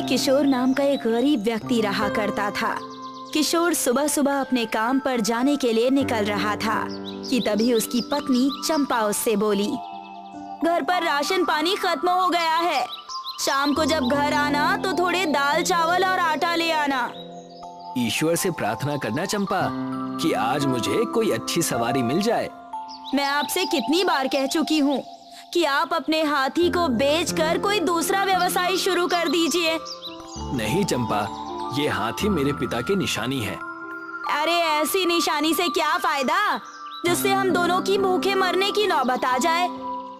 किशोर नाम का एक गरीब व्यक्ति रहा करता था। किशोर सुबह सुबह अपने काम पर जाने के लिए निकल रहा था कि तभी उसकी पत्नी चंपा उससे बोली, घर पर राशन पानी खत्म हो गया है। शाम को जब घर आना तो थोड़े दाल चावल और आटा ले आना। ईश्वर से प्रार्थना करना चंपा कि आज मुझे कोई अच्छी सवारी मिल जाए। मैं आपसे कितनी बार कह चुकी हूँ कि आप अपने हाथी को बेचकर कोई दूसरा व्यवसाय शुरू कर दीजिए। नहीं चंपा, ये हाथी मेरे पिता की निशानी है। अरे ऐसी निशानी से क्या फायदा जिससे हम दोनों की भूखे मरने की नौबत आ जाए।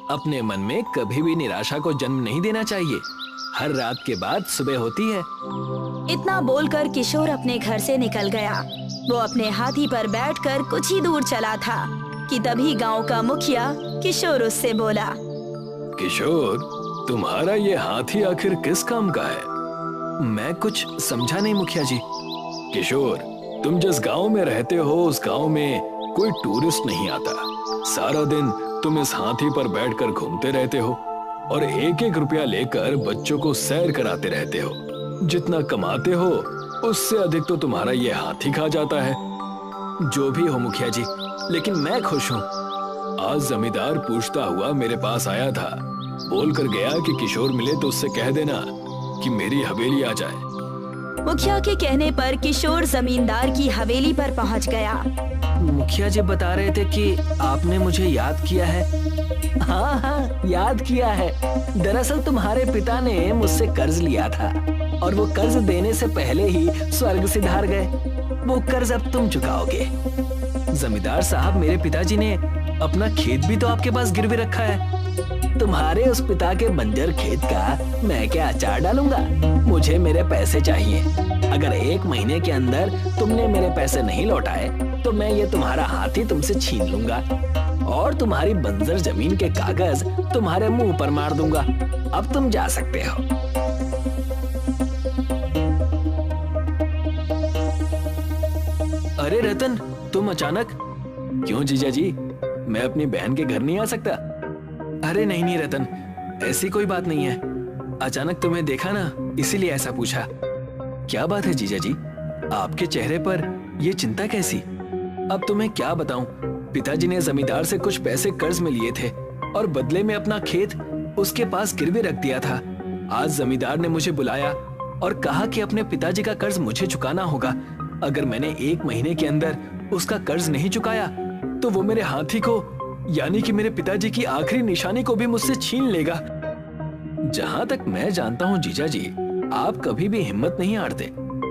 अपने मन में कभी भी निराशा को जन्म नहीं देना चाहिए। हर रात के बाद सुबह होती है। इतना बोलकर किशोर अपने घर से निकल गया। वो अपने हाथी पर बैठकर कुछ ही दूर चला था कि तभी गांव का मुखिया किशोर उससे बोला, किशोर, तुम्हारा ये हाथी आखिर किस काम का है? मैं कुछ समझा नहीं मुखिया जी। किशोर, तुम जिस गांव में रहते हो उस गांव में कोई टूरिस्ट नहीं आता। सारा दिन तुम इस हाथी पर बैठकर घूमते रहते हो और एक एक रुपया लेकर बच्चों को सैर कराते रहते हो। जितना कमाते हो उससे अधिक तो तुम्हारा ये हाथी खा जाता है। जो भी हो मुखिया जी, लेकिन मैं खुश हूँ। आज जमींदार पूछता हुआ मेरे पास आया था, बोल कर गया कि किशोर मिले तो उससे कह देना कि मेरी हवेली आ जाए। मुखिया के कहने पर किशोर जमींदार की हवेली पर पहुंच गया। मुखिया जी बता रहे थे कि आपने मुझे याद किया है। हाँ, याद किया है। दरअसल तुम्हारे पिता ने मुझसे कर्ज लिया था और वो कर्ज देने से पहले ही स्वर्ग सिधार गए। वो कर्ज अब तुम चुकाओगे। जमींदार साहब, मेरे पिताजी ने अपना खेत भी तो आपके पास गिरवी रखा है। तुम्हारे उस पिता के बंजर खेत का मैं क्या अचार डालूंगा? मुझे मेरे पैसे चाहिए। अगर 1 महीने के अंदर तुमने मेरे पैसे नहीं लौटाए तो मैं ये तुम्हारा हाथी तुमसे छीन लूंगा और तुम्हारी बंजर जमीन के कागज तुम्हारे मुंह पर मार दूंगा। अब तुम जा सकते हो। अरे रतन, तुम अचानक? क्यों जीजा जी, मैं अपनी बहन के घर नहीं आ सकता? अरे नहीं रतन, ऐसी कोई बात नहीं है। अचानक तुम्हें देखा ना, इसीलिए ऐसा पूछा। क्या बात है जीजा जी, आपके चेहरे पर ये चिंता कैसी? अब तुम्हें क्या बताऊं, पिताजी ने जमींदार से कुछ पैसे कर्ज में लिए थे और बदले में अपना खेत उसके पास गिरवी रख दिया था। आज जमींदार ने मुझे बुलाया और कहा कि अपने पिताजी का कर्ज मुझे चुकाना होगा। अगर मैंने 1 महीने के अंदर उसका कर्ज नहीं चुकाया तो वो मेरे हाथी को, यानी कि मेरे पिताजी की आखिरी निशानी को भी मुझसे छीन लेगा। जहां तक मैं जानता हूं जीजा जी, आप कभी भी हिम्मत नहीं हारते।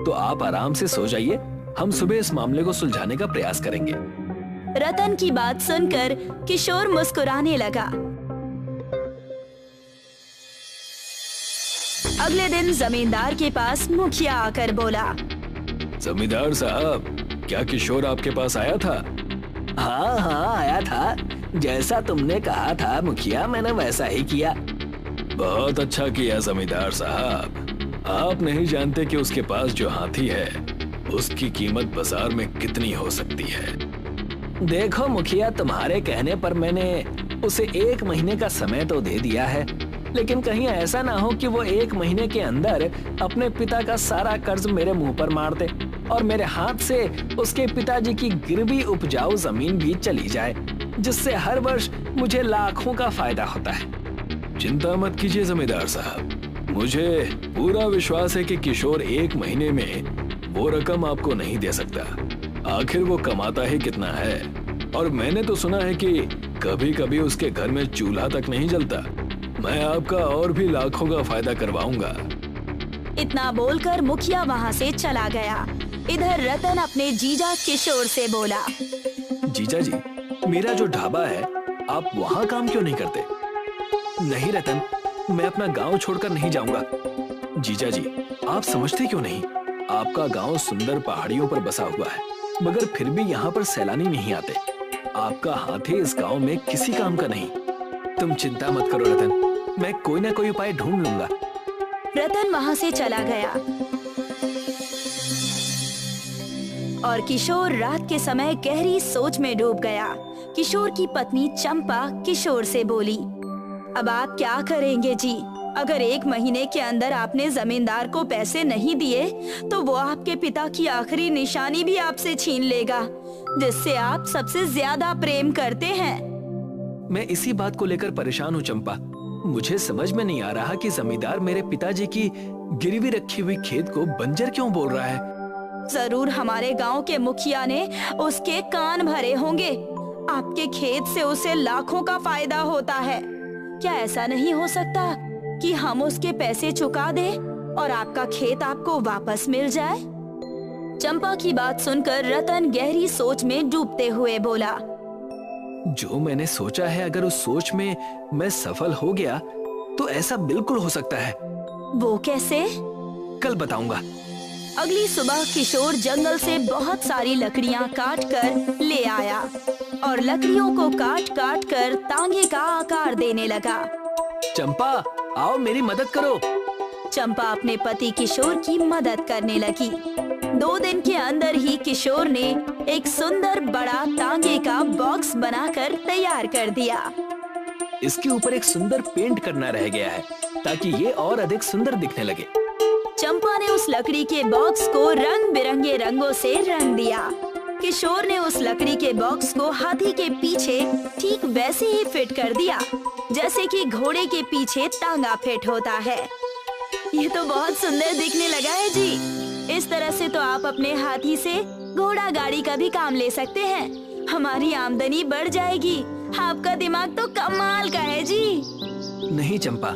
तो आप आराम से सो जाइए, हम सुबह इस मामले को सुलझाने का प्रयास करेंगे। रतन की बात सुनकर किशोर मुस्कुराने लगा। अगले दिन जमींदार के पास मुखिया आकर बोला, जमींदार साहब, क्या किशोर आपके पास आया था? हाँ, आया था। जैसा तुमने कहा था मुखिया, मैंने वैसा ही किया। बहुत अच्छा किया जमींदार साहब। आप नहीं जानते कि उसके पास जो हाथी है उसकी कीमत बाजार में कितनी हो सकती है। देखो मुखिया, तुम्हारे कहने पर मैंने उसे 1 महीने का समय तो दे दिया है, लेकिन कहीं ऐसा ना हो कि वो 1 महीने के अंदर अपने पिता का सारा कर्ज मेरे मुंह पर मार दे और मेरे हाथ से उसके पिताजी की गिरवी उपजाऊ जमीन भी चली जाए, जिससे हर वर्ष मुझे लाखों का फायदा होता है। चिंता मत कीजिए जमींदार साहब, मुझे पूरा विश्वास है कि किशोर 1 महीने में वो रकम आपको नहीं दे सकता। आखिर वो कमाता ही कितना है, और मैंने तो सुना है कि कभी कभी उसके घर में चूल्हा तक नहीं जलता। मैं आपका और भी लाखों का फायदा करवाऊंगा। इतना बोलकर मुखिया वहाँ से चला गया। इधर रतन अपने जीजा किशोर से बोला, जीजा जी, मेरा जो ढाबा है, आप वहाँ काम क्यों नहीं करते? नहीं रतन, मैं अपना गांव छोड़कर नहीं जाऊंगा। जीजा जी, आप समझते क्यों नहीं? आपका गांव सुंदर पहाड़ियों पर बसा हुआ है, मगर फिर भी यहाँ पर सैलानी नहीं आते। आपका हाथी इस गांव में किसी काम का नहीं। तुम चिंता मत करो रतन, मैं कोई ना कोई उपाय ढूंढ लूंगा। रतन वहाँ से चला गया और किशोर रात के समय गहरी सोच में डूब गया। किशोर की पत्नी चंपा किशोर से बोली, अब आप क्या करेंगे जी? अगर 1 महीने के अंदर आपने जमींदार को पैसे नहीं दिए तो वो आपके पिता की आखिरी निशानी भी आपसे छीन लेगा, जिससे आप सबसे ज्यादा प्रेम करते हैं। मैं इसी बात को लेकर परेशान हूँ चंपा। मुझे समझ में नहीं आ रहा कि जमींदार मेरे पिताजी की गिरवी रखी हुई खेत को बंजर क्यों बोल रहा है। जरूर हमारे गांव के मुखिया ने उसके कान भरे होंगे। आपके खेत से उसे लाखों का फायदा होता है। क्या ऐसा नहीं हो सकता कि हम उसके पैसे चुका दें और आपका खेत आपको वापस मिल जाए? चंपा की बात सुनकर रतन गहरी सोच में डूबते हुए बोला, जो मैंने सोचा है, अगर उस सोच में मैं सफल हो गया तो ऐसा बिल्कुल हो सकता है। वो कैसे? कल बताऊंगा। अगली सुबह किशोर जंगल से बहुत सारी लकड़ियां काट कर ले आया और लकड़ियों को काट काट कर तांगे का आकार देने लगा। चंपा, आओ मेरी मदद करो। चंपा अपने पति किशोर की मदद करने लगी। 2 दिन के अंदर ही किशोर ने एक सुंदर बड़ा तांगे का बॉक्स बनाकर तैयार कर दिया। इसके ऊपर एक सुंदर पेंट करना रह गया है ताकि ये और अधिक सुंदर दिखने लगे। चंपा ने उस लकड़ी के बॉक्स को रंग बिरंगे रंगों से रंग दिया। किशोर ने उस लकड़ी के बॉक्स को हाथी के पीछे ठीक वैसे ही फिट कर दिया जैसे कि घोड़े के पीछे तांगा फिट होता है। ये तो बहुत सुंदर दिखने लगा है जी। इस तरह से तो आप अपने हाथी से घोड़ा गाड़ी का भी काम ले सकते हैं। हमारी आमदनी बढ़ जाएगी। आपका दिमाग तो कमाल का है जी। नहीं चंपा,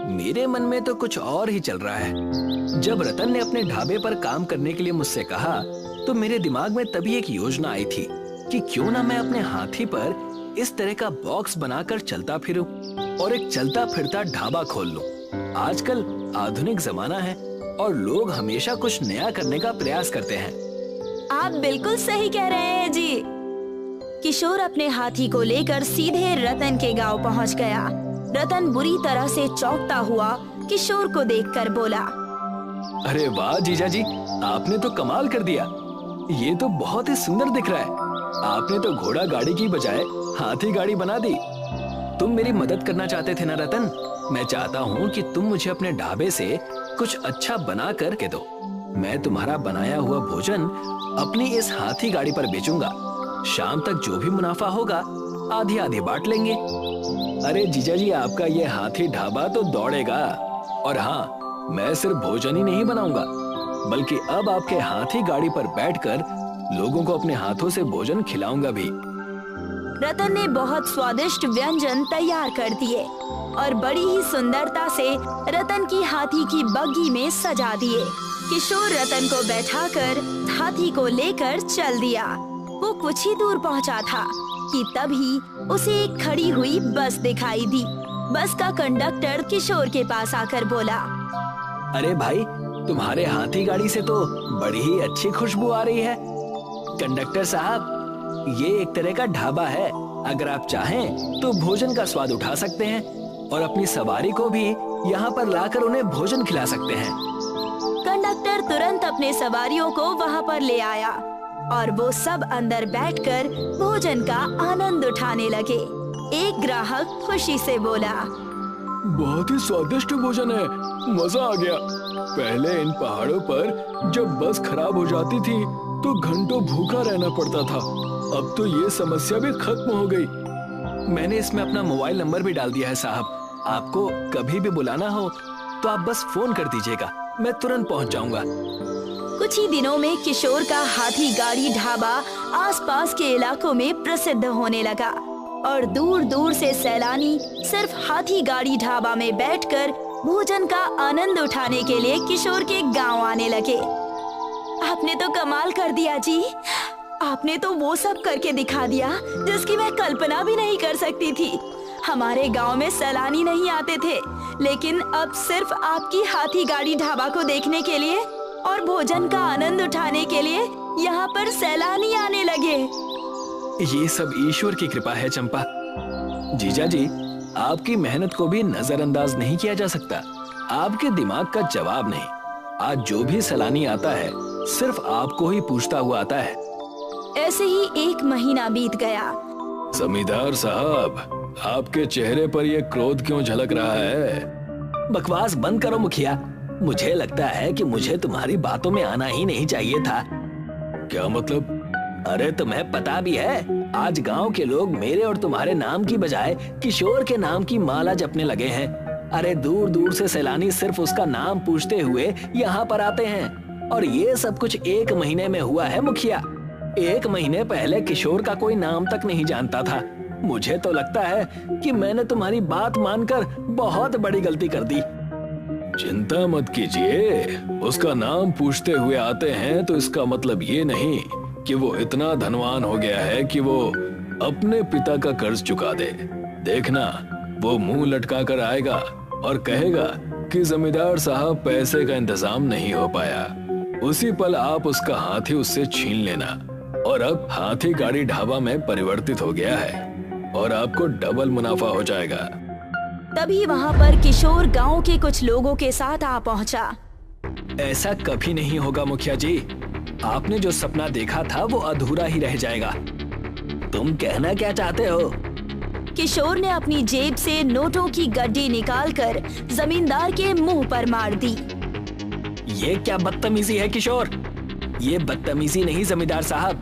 मेरे मन में तो कुछ और ही चल रहा है। जब रतन ने अपने ढाबे पर काम करने के लिए मुझसे कहा तो मेरे दिमाग में तभी एक योजना आई थी कि क्यों ना मैं अपने हाथी पर इस तरह का बॉक्स बनाकर चलता फिरूं और एक चलता फिरता ढाबा खोल लूं। आजकल आधुनिक जमाना है और लोग हमेशा कुछ नया करने का प्रयास करते हैं। आप बिल्कुल सही कह रहे हैं जी। किशोर अपने हाथी को लेकर सीधे रतन के गांव पहुंच गया। रतन बुरी तरह से चौंकता हुआ किशोर को देखकर बोला, अरे वाह जीजा जी, आपने तो कमाल कर दिया। ये तो बहुत ही सुंदर दिख रहा है। आपने तो घोड़ा गाड़ी की बजाय हाथी गाड़ी बना दी। तुम मेरी मदद करना चाहते थे ना रतन? मैं चाहता हूँ कि तुम मुझे अपने ढाबे से कुछ अच्छा बना कर के दो। मैं तुम्हारा बनाया हुआ भोजन अपनी इस हाथी गाड़ी पर बेचूंगा। शाम तक जो भी मुनाफा होगा आधी आधी बांट लेंगे। अरे जीजा जी, आपका ये हाथी ढाबा तो दौड़ेगा। और हाँ, मैं सिर्फ भोजन ही नहीं बनाऊंगा बल्कि अब आपके हाथी गाड़ी पर बैठकर लोगों को अपने हाथों से भोजन खिलाऊंगा भी। रतन ने बहुत स्वादिष्ट व्यंजन तैयार कर दिए और बड़ी ही सुंदरता से रतन की हाथी की बग्गी में सजा दिए। किशोर रतन को बैठाकर हाथी को लेकर चल दिया। वो कुछ ही दूर पहुंचा था कि तभी उसे एक खड़ी हुई बस दिखाई दी। बस का कंडक्टर किशोर के पास आकर बोला, अरे भाई, तुम्हारे हाथी गाड़ी से तो बड़ी ही अच्छी खुशबू आ रही है। कंडक्टर साहब, ये एक तरह का ढाबा है। अगर आप चाहें तो भोजन का स्वाद उठा सकते हैं और अपनी सवारी को भी यहाँ पर लाकर उन्हें भोजन खिला सकते हैं। कंडक्टर तुरंत अपने सवारियों को वहाँ पर ले आया और वो सब अंदर बैठकर भोजन का आनंद उठाने लगे। एक ग्राहक खुशी से बोला, बहुत ही स्वादिष्ट भोजन है, मजा आ गया। पहले इन पहाड़ों पर जब बस खराब हो जाती थी तो घंटों भूखा रहना पड़ता था। अब तो ये समस्या भी खत्म हो गई। मैंने इसमें अपना मोबाइल नंबर भी डाल दिया है साहब। आपको कभी भी बुलाना हो तो आप बस फोन कर दीजिएगा, मैं तुरंत पहुंच जाऊंगा। कुछ ही दिनों में किशोर का हाथी गाड़ी ढाबा आसपास के इलाकों में प्रसिद्ध होने लगा और दूर दूर से सैलानी सिर्फ हाथी गाड़ी ढाबा में बैठकर भोजन का आनंद उठाने के लिए किशोर के गांव आने लगे। आपने तो कमाल कर दिया जी। आपने तो वो सब करके दिखा दिया जिसकी मैं कल्पना भी नहीं कर सकती थी। हमारे गांव में सैलानी नहीं आते थे, लेकिन अब सिर्फ आपकी हाथी गाड़ी ढाबा को देखने के लिए और भोजन का आनंद उठाने के लिए यहाँ पर सैलानी आने लगे। ये सब ईश्वर की कृपा है चंपा। जीजा जी, आपकी मेहनत को भी नजरअंदाज नहीं किया जा सकता। आपके दिमाग का जवाब नहीं। आज जो भी सैलानी आता है सिर्फ आपको ही पूछता हुआ आता है। ऐसे ही 1 महीना बीत गया। जमींदार साहब, आपके चेहरे पर ये क्रोध क्यों झलक रहा है? बकवास बंद करो मुखिया। मुझे लगता है कि मुझे तुम्हारी बातों में आना ही नहीं चाहिए था। क्या मतलब? अरे तुम्हें पता भी है, आज गांव के लोग मेरे और तुम्हारे नाम की बजाय किशोर के नाम की माला जपने लगे हैं। अरे दूर दूर से सैलानी सिर्फ उसका नाम पूछते हुए यहाँ पर आते हैं। और ये सब कुछ 1 महीने में हुआ है मुखिया। 1 महीने पहले किशोर का कोई नाम तक नहीं जानता था। मुझे तो लगता है कि मैंने तुम्हारी बात मानकर बहुत बड़ी गलती कर दी। चिंता मत कीजिए, उसका नाम पूछते हुए आते हैं तो इसका मतलब ये नहीं कि वो इतना धनवान हो गया है कि वो अपने पिता का कर्ज चुका दे। देखना, वो मुंह लटका कर आएगा और कहेगा कि जमींदार साहब पैसे का इंतजाम नहीं हो पाया। उसी पल आप उसका हाथी उससे छीन लेना। और अब हाथी गाड़ी ढाबा में परिवर्तित हो गया है और आपको डबल मुनाफा हो जाएगा। तभी वहाँ पर किशोर गांव के कुछ लोगों के साथ आ पहुँचा। ऐसा कभी नहीं होगा मुखिया जी। आपने जो सपना देखा था वो अधूरा ही रह जाएगा। तुम कहना क्या चाहते हो? किशोर ने अपनी जेब से नोटों की गड्डी निकालकर जमींदार के मुंह पर मार दी। ये क्या बदतमीजी है किशोर? ये बदतमीजी नहीं जमींदार साहब,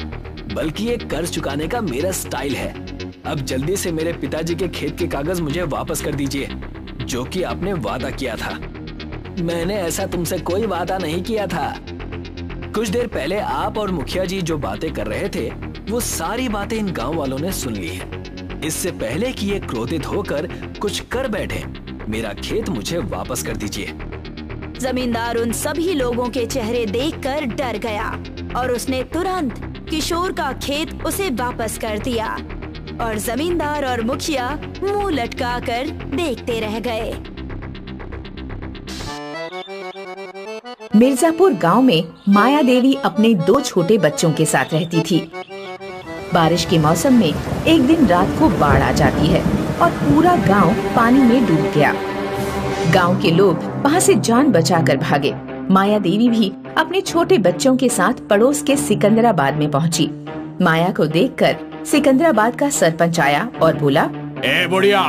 बल्कि ये कर्ज चुकाने का मेरा स्टाइल है। अब जल्दी से मेरे पिताजी के खेत के कागज मुझे वापस कर दीजिए, जो कि आपने वादा किया था। मैंने ऐसा तुमसे कोई वादा नहीं किया था। कुछ देर पहले आप और मुखिया जी जो बातें कर रहे थे, वो सारी बातें इन गांव वालों ने सुन ली है। इससे पहले कि ये क्रोधित होकर कुछ कर बैठे, मेरा खेत मुझे वापस कर दीजिए। जमींदार उन सभी लोगों के चेहरे देखकर डर गया और उसने तुरंत किशोर का खेत उसे वापस कर दिया। और जमींदार और मुखिया मुंह लटकाकर देखते रह गए। मिर्जापुर गांव में माया देवी अपने 2 छोटे बच्चों के साथ रहती थी। बारिश के मौसम में एक दिन रात को बाढ़ आ जाती है और पूरा गांव पानी में डूब गया। गांव के लोग वहां से जान बचाकर भागे। माया देवी भी अपने छोटे बच्चों के साथ पड़ोस के सिकंदराबाद में पहुंची। माया को देखकर सिकंदराबाद का सरपंच आया और बोला, ए बुढ़िया,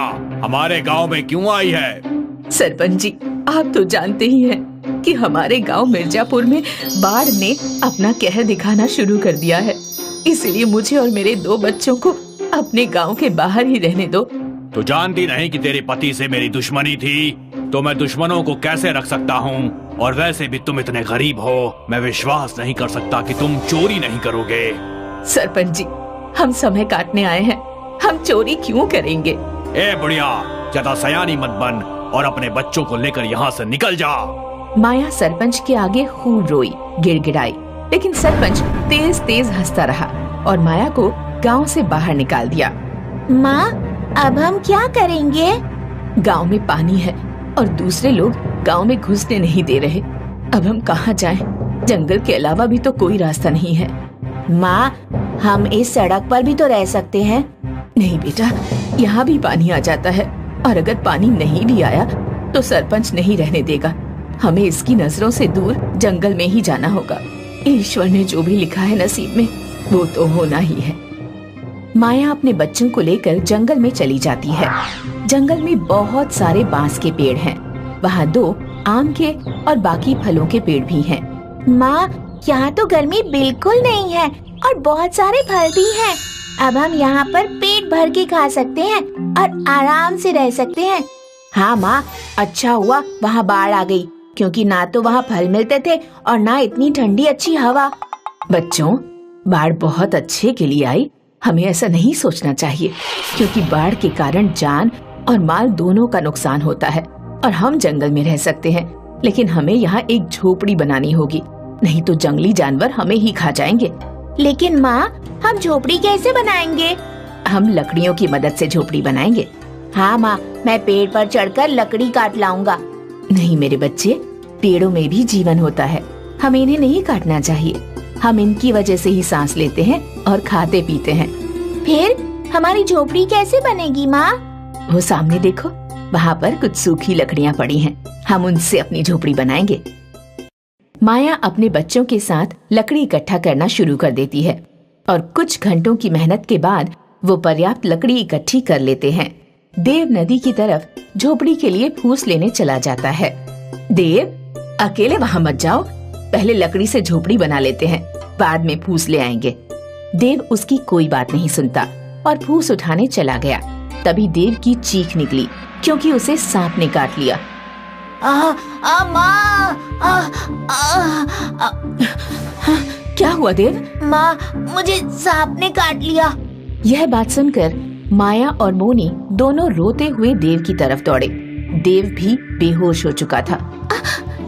हमारे गांव में क्यों आई है? सरपंच जी, आप तो जानते ही हैं कि हमारे गांव मिर्जापुर में बाढ़ ने अपना कहर दिखाना शुरू कर दिया है। इसलिए मुझे और मेरे 2 बच्चों को अपने गांव के बाहर ही रहने दो। तो जानती नहीं कि तेरे पति से मेरी दुश्मनी थी, तो मैं दुश्मनों को कैसे रख सकता हूँ? और वैसे भी तुम इतने गरीब हो, मैं विश्वास नहीं कर सकता कि तुम चोरी नहीं करोगे। सरपंच जी, हम समय काटने आए हैं, हम चोरी क्यों करेंगे? ए बुढ़िया, ज्यादा सयानी मत बन और अपने बच्चों को लेकर यहाँ से निकल जा। माया सरपंच के आगे खूब रोई, गिड़गिड़ाई, लेकिन सरपंच तेज तेज हंसता रहा और माया को गांव से बाहर निकाल दिया। माँ, अब हम क्या करेंगे? गांव में पानी है और दूसरे लोग गांव में घुसने नहीं दे रहे। अब हम कहाँ जाएं? जंगल के अलावा भी तो कोई रास्ता नहीं है। माँ, हम इस सड़क पर भी तो रह सकते हैं। नहीं बेटा, यहाँ भी पानी आ जाता है और अगर पानी नहीं भी आया तो सरपंच नहीं रहने देगा। हमें इसकी नजरों से दूर जंगल में ही जाना होगा। ईश्वर ने जो भी लिखा है नसीब में, वो तो होना ही है। माया अपने बच्चों को लेकर जंगल में चली जाती है। जंगल में बहुत सारे बांस के पेड़ हैं। वहाँ 2 आम के और बाकी फलों के पेड़ भी हैं। माँ, यहाँ तो गर्मी बिल्कुल नहीं है और बहुत सारे फल भी हैं। अब हम यहाँ पर पेट भर के खा सकते हैं और आराम से रह सकते हैं। हाँ माँ, अच्छा हुआ वहाँ बाढ़ आ गई, क्योंकि ना तो वहाँ फल मिलते थे और ना इतनी ठंडी अच्छी हवा। बच्चों, बाढ़ बहुत अच्छे के लिए आई। हमें ऐसा नहीं सोचना चाहिए, क्योंकि बाढ़ के कारण जान और माल दोनों का नुकसान होता है। और हम जंगल में रह सकते हैं, लेकिन हमें यहाँ एक झोपड़ी बनानी होगी, नहीं तो जंगली जानवर हमें ही खा जाएंगे। लेकिन माँ, हम झोपड़ी कैसे बनाएंगे? हम लकड़ियों की मदद से झोपड़ी बनाएंगे। हाँ माँ, मैं पेड़ पर चढ़कर लकड़ी काट लाऊंगा। नहीं मेरे बच्चे, पेड़ों में भी जीवन होता है, हमें इन्हें नहीं काटना चाहिए। हम इनकी वजह से ही सांस लेते हैं और खाते पीते हैं। फिर हमारी झोपड़ी कैसे बनेगी माँ? वो सामने देखो, वहाँ पर कुछ सूखी लकड़ियाँ पड़ी हैं, हम उनसे अपनी झोपड़ी बनाएंगे। माया अपने बच्चों के साथ लकड़ी इकट्ठा करना शुरू कर देती है और कुछ घंटों की मेहनत के बाद वो पर्याप्त लकड़ी इकट्ठी कर लेते हैं। देव नदी की तरफ झोपड़ी के लिए फूस लेने चला जाता है। देव, अकेले वहाँ मत जाओ, पहले लकड़ी से झोपड़ी बना लेते हैं, बाद में फूस ले आएंगे। देव उसकी कोई बात नहीं सुनता और फूस उठाने चला गया। तभी देव की चीख निकली क्योंकि उसे सांप ने काट लिया। माँ, क्या हुआ देव? माँ, मुझे सांप ने काट लिया। यह बात सुनकर माया और मोनी दोनों रोते हुए देव की तरफ दौड़े। देव भी बेहोश हो चुका था।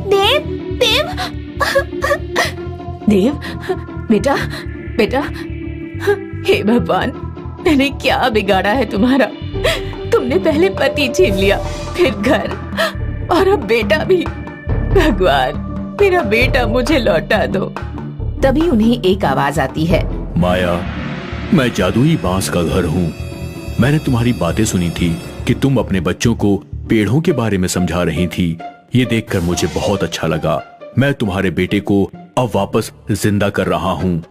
देव, देव, देव, बेटा, बेटा, हे भगवान, मैंने क्या बिगाड़ा है तुम्हारा? तुमने पहले पति छीन लिया, फिर घर, और अब बेटा भी। भगवान, मेरा बेटा मुझे लौटा दो। तभी उन्हें एक आवाज आती है। माया, मैं जादुई बांस का घर हूँ। मैंने तुम्हारी बातें सुनी थी कि तुम अपने बच्चों को पेड़ों के बारे में समझा रही थी। ये देखकर मुझे बहुत अच्छा लगा। मैं तुम्हारे बेटे को अब वापस जिंदा कर रहा हूँ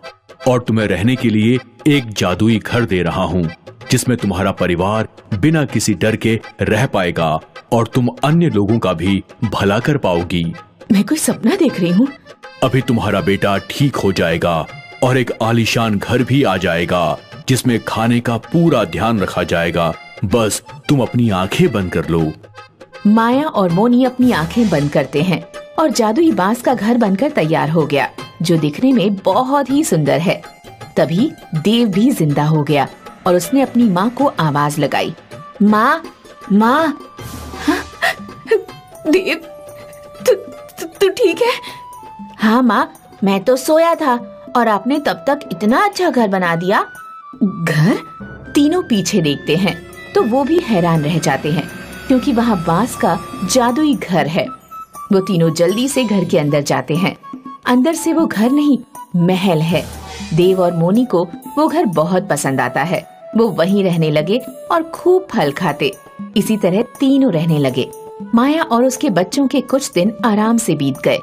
और तुम्हें रहने के लिए एक जादुई घर दे रहा हूँ, जिसमें तुम्हारा परिवार बिना किसी डर के रह पाएगा और तुम अन्य लोगों का भी भला कर पाओगी। मैं कोई सपना देख रही हूँ? अभी तुम्हारा बेटा ठीक हो जाएगा और एक आलीशान घर भी आ जाएगा, जिसमें खाने का पूरा ध्यान रखा जाएगा। बस तुम अपनी आंखें बंद कर लो। माया और मोनी अपनी आंखें बंद करते हैं और जादुई बांस का घर बनकर तैयार हो गया, जो दिखने में बहुत ही सुंदर है। तभी देव भी जिंदा हो गया और उसने अपनी माँ को आवाज लगाई। माँ, माँ। देव, तू ठीक है? हाँ माँ, मैं तो सोया था और आपने तब तक इतना अच्छा घर बना दिया। घर? तीनों पीछे देखते हैं तो वो भी हैरान रह जाते हैं, क्योंकि वहाँ बांस का जादुई घर है। वो तीनों जल्दी से घर के अंदर जाते हैं। अंदर से वो घर नहीं, महल है। देव और मोनी को वो घर बहुत पसंद आता है। वो वहीं रहने लगे और खूब फल खाते। इसी तरह तीनों रहने लगे। माया और उसके बच्चों के कुछ दिन आराम से बीत गए।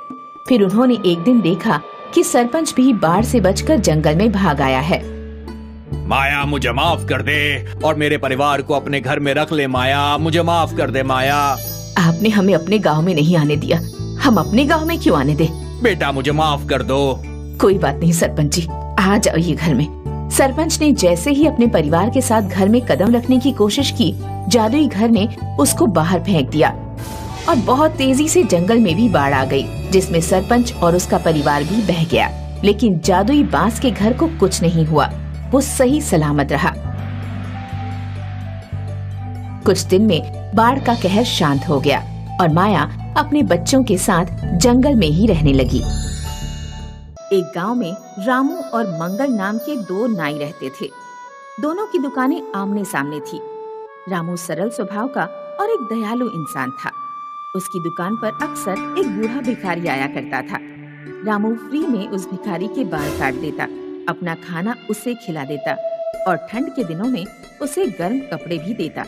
फिर उन्होंने एक दिन देखा कि सरपंच भी बाढ़ से बचकर जंगल में भाग आया है। माया, मुझे माफ कर दे और मेरे परिवार को अपने घर में रख ले। माया, मुझे माफ कर दे। माया, आपने हमें अपने गांव में नहीं आने दिया, हम अपने गांव में क्यों आने दे? बेटा, मुझे माफ कर दो। कोई बात नहीं सरपंच जी, आ जाइए घर में। सरपंच ने जैसे ही अपने परिवार के साथ घर में कदम रखने की कोशिश की, जादुई घर ने उसको बाहर फेंक दिया और बहुत तेजी से जंगल में भी बाढ़ आ गई, जिसमें सरपंच और उसका परिवार भी बह गया। लेकिन जादुई बांस के घर को कुछ नहीं हुआ, वो सही सलामत रहा। कुछ दिन में बाढ़ का कहर शांत हो गया और माया अपने बच्चों के साथ जंगल में ही रहने लगी। एक गांव में रामू और मंगल नाम के दो नाई रहते थे। दोनों की दुकानें आमने सामने थी। रामू सरल स्वभाव का और एक दयालु इंसान था। उसकी दुकान पर अक्सर एक बूढ़ा भिखारी आया करता था। रामू फ्री में उस भिखारी के बाल काट देता, अपना खाना उसे खिला देता और ठंड के दिनों में उसे गर्म कपड़े भी देता।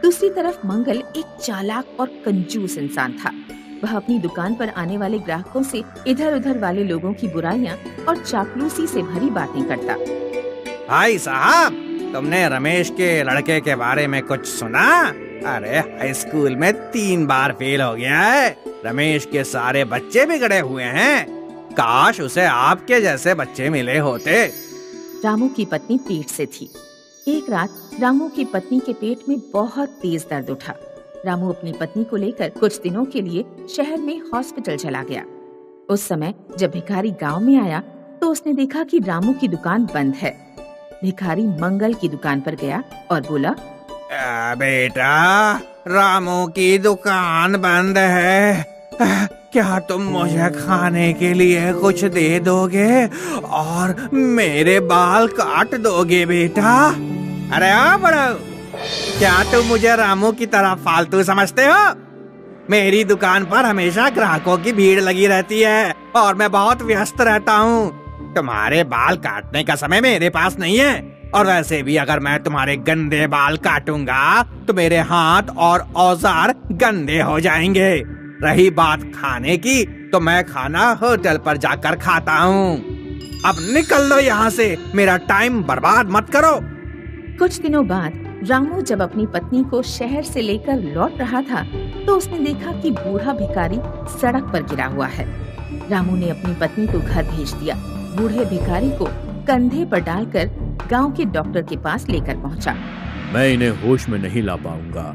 दूसरी तरफ मंगल एक चालाक और कंजूस इंसान था। वह अपनी दुकान पर आने वाले ग्राहकों से इधर उधर वाले लोगों की बुराइयां और चापलूसी से भरी बातें करता। भाई साहब, तुमने रमेश के लड़के के बारे में कुछ सुना? अरे हाई स्कूल में 3 बार फेल हो गया है। रमेश के सारे बच्चे बिगड़े हुए हैं। काश उसे आपके जैसे बच्चे मिले होते। रामू की पत्नी पेट से थी। एक रात रामू की पत्नी के पेट में बहुत तेज दर्द उठा। रामू अपनी पत्नी को लेकर कुछ दिनों के लिए शहर में हॉस्पिटल चला गया। उस समय जब भिखारी गांव में आया तो उसने देखा कि रामू की दुकान बंद है। भिखारी मंगल की दुकान पर गया और बोला, बेटा, रामू की दुकान बंद है। क्या तुम मुझे खाने के लिए कुछ दे दोगे और मेरे बाल काट दोगे बेटा? अरे बड़ो, क्या तुम मुझे रामू की तरह फालतू समझते हो? मेरी दुकान पर हमेशा ग्राहकों की भीड़ लगी रहती है और मैं बहुत व्यस्त रहता हूँ। तुम्हारे बाल काटने का समय मेरे पास नहीं है और वैसे भी अगर मैं तुम्हारे गंदे बाल काटूंगा तो मेरे हाथ और औजार गंदे हो जाएंगे। रही बात खाने की, तो मैं खाना होटल पर जाकर खाता हूँ। अब निकल लो यहाँ से, मेरा टाइम बर्बाद मत करो। कुछ दिनों बाद रामू जब अपनी पत्नी को शहर से लेकर लौट रहा था तो उसने देखा कि बूढ़ा भिखारी सड़क पर गिरा हुआ है। रामू ने अपनी पत्नी को घर भेज दिया। बूढ़े भिखारी को कंधे पर डालकर गांव के डॉक्टर के पास लेकर पहुंचा। मैं इन्हें होश में नहीं ला पाऊंगा।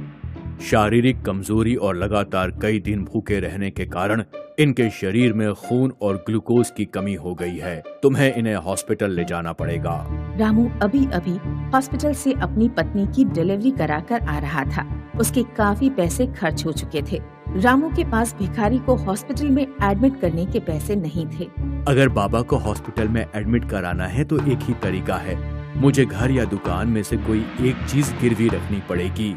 शारीरिक कमजोरी और लगातार कई दिन भूखे रहने के कारण इनके शरीर में खून और ग्लूकोज की कमी हो गई है। तुम्हें इन्हें हॉस्पिटल ले जाना पड़ेगा। रामू अभी अभी हॉस्पिटल से अपनी पत्नी की डिलीवरी कराकर आ रहा था। उसके काफी पैसे खर्च हो चुके थे। रामू के पास भिखारी को हॉस्पिटल में एडमिट करने के पैसे नहीं थे। अगर बाबा को हॉस्पिटल में एडमिट कराना है तो एक ही तरीका है, मुझे घर या दुकान में से कोई एक चीज गिरवी रखनी पड़ेगी।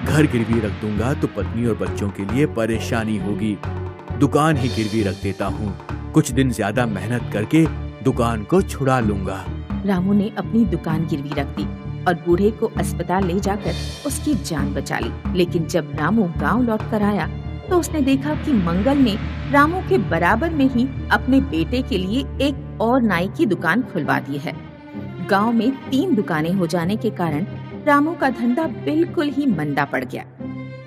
घर गिरवी रख दूंगा तो पत्नी और बच्चों के लिए परेशानी होगी। दुकान ही गिरवी रख देता हूँ। कुछ दिन ज्यादा मेहनत करके दुकान को छुड़ा लूंगा। रामू ने अपनी दुकान गिरवी रख दी और बूढ़े को अस्पताल ले जाकर उसकी जान बचा ली। लेकिन जब रामू गांव लौट कर आया तो उसने देखा कि मंगल ने रामू के बराबर में ही अपने बेटे के लिए एक और नाई की दुकान खुलवा दी है। गांव में 3 दुकानें हो जाने के कारण रामू का धंधा बिल्कुल ही मंदा पड़ गया।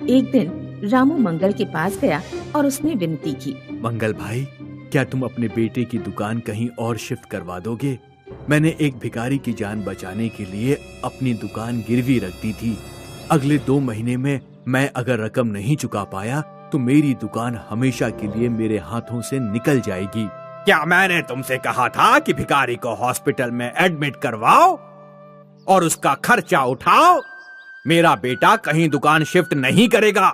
एक दिन रामू मंगल के पास गया और उसने विनती की। मंगल भाई, क्या तुम अपने बेटे की दुकान कहीं और शिफ्ट करवा दोगे? मैंने एक भिखारी की जान बचाने के लिए अपनी दुकान गिरवी रख दी थी। अगले 2 महीने में मैं अगर रकम नहीं चुका पाया तो मेरी दुकान हमेशा के लिए मेरे हाथों से निकल जाएगी। क्या मैंने तुमसे कहा था कि भिखारी को हॉस्पिटल में एडमिट करवाओ और उसका खर्चा उठाओ? मेरा बेटा कहीं दुकान शिफ्ट नहीं करेगा।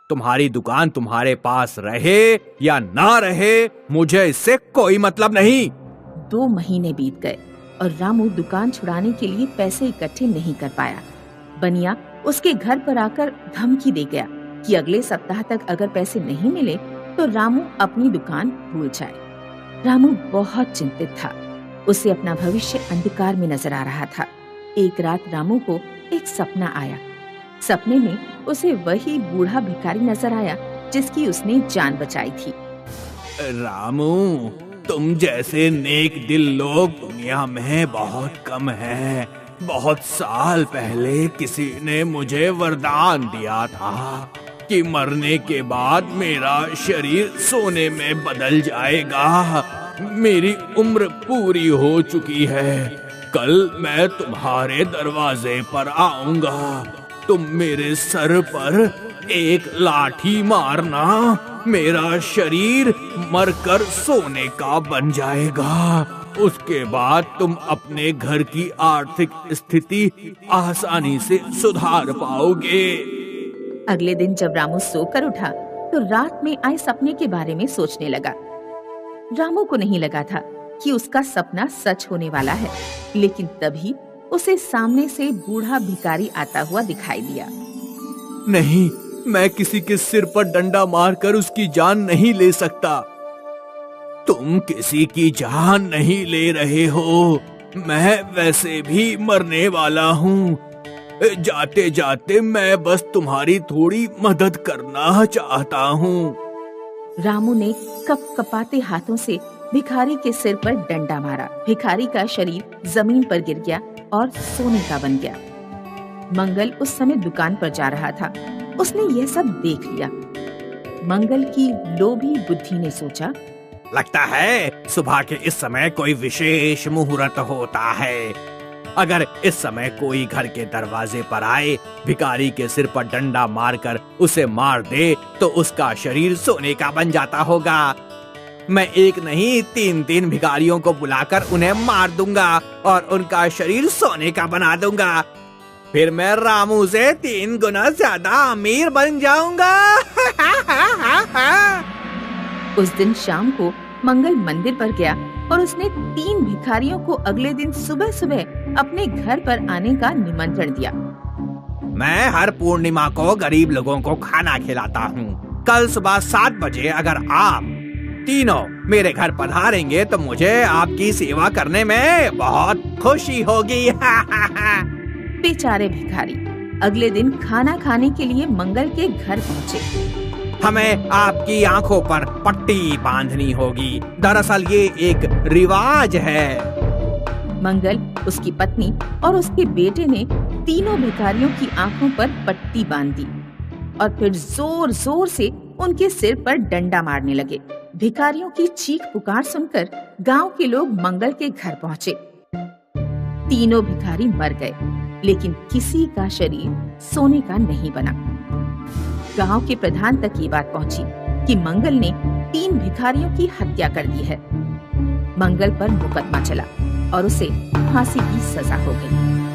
तुम्हारी दुकान तुम्हारे पास रहे या ना रहे, मुझे इससे कोई मतलब नहीं। 2 महीने बीत गए और रामू दुकान छुड़ाने के लिए पैसे इकट्ठे नहीं कर पाया। बनिया उसके घर पर आकर धमकी दे गया कि अगले सप्ताह तक अगर पैसे नहीं मिले तो रामू अपनी दुकान भूल जाए। रामू बहुत चिंतित था। उसे अपना भविष्य अंधकार में नजर आ रहा था। एक रात रामू को एक सपना आया। सपने में उसे वही बूढ़ा भिखारी नजर आया जिसकी उसने जान बचाई थी। रामू, तुम जैसे नेक दिल लोग दुनिया में बहुत कम हैं। बहुत साल पहले किसी ने मुझे वरदान दिया था कि मरने के बाद मेरा शरीर सोने में बदल जाएगा। मेरी उम्र पूरी हो चुकी है। कल मैं तुम्हारे दरवाजे पर आऊंगा। तुम मेरे सर पर एक लाठी मारना, मेरा शरीर मरकर सोने का बन जाएगा। उसके बाद तुम अपने घर की आर्थिक स्थिति आसानी से सुधार पाओगे। अगले दिन जब रामू सोकर उठा तो रात में आए सपने के बारे में सोचने लगा। रामू को नहीं लगा था कि उसका सपना सच होने वाला है, लेकिन तभी उसे सामने से बूढ़ा भिखारी आता हुआ दिखाई दिया। नहीं, मैं किसी के सिर पर डंडा मारकर उसकी जान नहीं ले सकता। तुम किसी की जान नहीं ले रहे हो। मैं वैसे भी मरने वाला हूँ। जाते जाते मैं बस तुम्हारी थोड़ी मदद करना चाहता हूँ। रामू ने कपकपाते हाथों से भिखारी के सिर पर डंडा मारा। भिखारी का शरीर जमीन पर गिर गया और सोने का बन गया। मंगल उस समय दुकान पर जा रहा था। उसने यह सब देख लिया। मंगल की लोभी बुद्धि ने सोचा, लगता है सुबह के इस समय कोई विशेष मुहूर्त होता है। अगर इस समय कोई घर के दरवाजे पर आए, भिखारी के सिर पर डंडा मारकर उसे मार दे तो उसका शरीर सोने का बन जाता होगा। मैं एक नहीं 3 भिखारियों को बुलाकर उन्हें मार दूंगा और उनका शरीर सोने का बना दूंगा। फिर मैं रामू से 3 गुना ज्यादा अमीर बन जाऊंगा। उस दिन शाम को मंगल मंदिर पर गया और उसने 3 भिखारियों को अगले दिन सुबह सुबह अपने घर पर आने का निमंत्रण दिया। मैं हर पूर्णिमा को गरीब लोगों को खाना खिलाता हूँ। कल सुबह 7 बजे अगर आप तीनों मेरे घर पधारेंगे तो मुझे आपकी सेवा करने में बहुत खुशी होगी। बेचारे भिखारी अगले दिन खाना खाने के लिए मंगल के घर पहुँचे। हमें आपकी आंखों पर पट्टी बांधनी होगी। दरअसल ये एक रिवाज है। मंगल, उसकी पत्नी और उसके बेटे ने तीनों भिखारियों की आंखों पर पट्टी बांध दी और फिर जोर जोर से उनके सिर पर डंडा मारने लगे। भिखारियों की चीख पुकार सुनकर गांव के लोग मंगल के घर पहुंचे। तीनों भिखारी मर गए, लेकिन किसी का शरीर सोने का नहीं बना। गांव के प्रधान तक ये बात पहुंची कि मंगल ने 3 भिखारियों की हत्या कर दी है। मंगल पर मुकदमा चला और उसे फांसी की सजा हो गई।